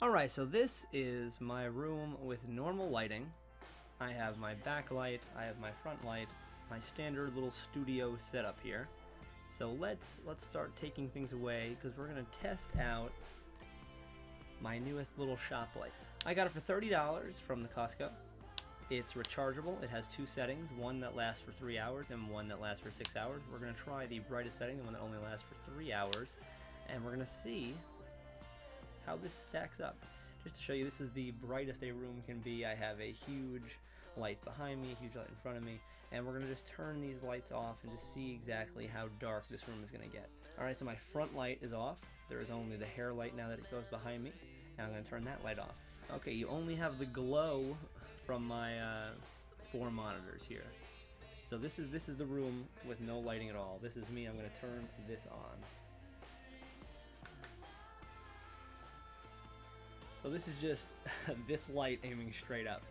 Alright, so this is my room with normal lighting. I have my backlight, I have my front light, my standard little studio setup here. So let's start taking things away, because we're going to test out my newest little shop light. I got it for $30 from the Costco. It's rechargeable. It has two settings, one that lasts for 3 hours and one that lasts for 6 hours. We're going to try the brightest setting, the one that only lasts for 3 hours, and we're going to see how this stacks up. Just to show you, this is the brightest a room can be. I have a huge light behind me, a huge light in front of me, and we're going to just turn these lights off and just see exactly how dark this room is going to get. Alright, so my front light is off. There is only the hair light now that it goes behind me, and I'm going to turn that light off. Okay, you only have the glow from my 4 monitors here. So this is the room with no lighting at all. This is me. I'm going to turn this on. So this is just this light aiming straight up.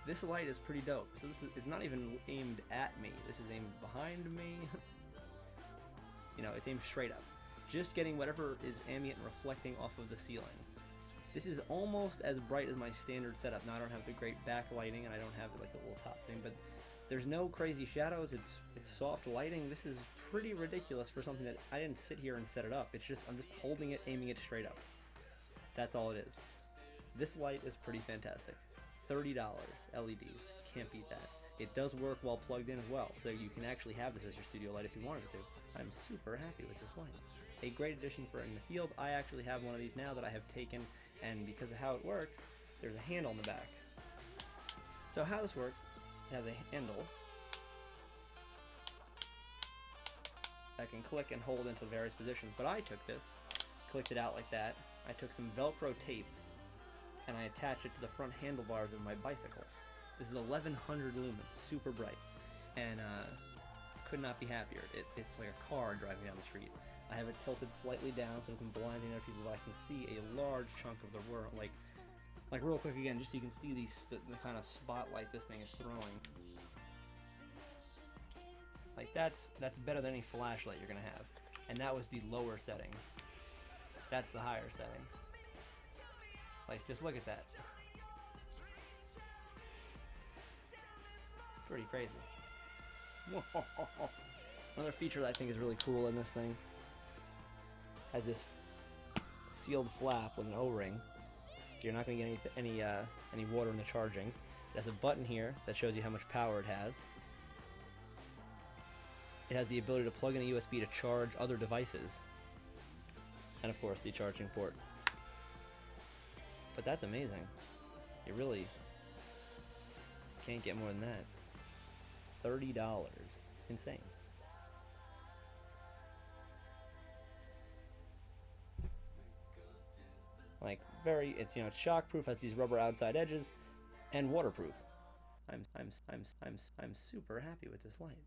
This light is pretty dope. So it's not even aimed at me. This is aimed behind me. You know, it's aimed straight up. Just getting whatever is ambient and reflecting off of the ceiling. This is almost as bright as my standard setup. Now I don't have the great backlighting and I don't have like the little top thing, but there's no crazy shadows. It's soft lighting. This is pretty ridiculous for something that I didn't sit here and set it up. It's just I'm just holding it, aiming it straight up. That's all it is. This light is pretty fantastic. $30 LEDs. Can't beat that. It does work while plugged in as well, so you can actually have this as your studio light if you wanted to. I'm super happy with this light. A great addition for in the field. I actually have one of these now that I have taken, and because of how it works, there's a handle in the back. So how this works, it has a handle that can click and hold into various positions, but I took this, clicked it out like that. I took some Velcro tape and I attached it to the front handlebars of my bicycle. This is 1100 lumens, super bright, and could not be happier. It's like a car driving down the street. I have it tilted slightly down so it doesn't blind any other people, but I can see a large chunk of the world. Like real quick again, just so you can see the kind of spotlight this thing is throwing. Like that's better than any flashlight you're gonna have. And that was the lower setting. That's the higher setting. Like, just look at that. It's pretty crazy. Another feature that I think is really cool in this thing has this sealed flap with an O-ring, so you're not going to get any water in the charging. It has a button here that shows you how much power it has. It has the ability to plug in a USB to charge other devices. And of course the charging port. But that's amazing. You really can't get more than that. $30. Insane. Like it's shockproof, has these rubber outside edges, and waterproof. I'm super happy with this light.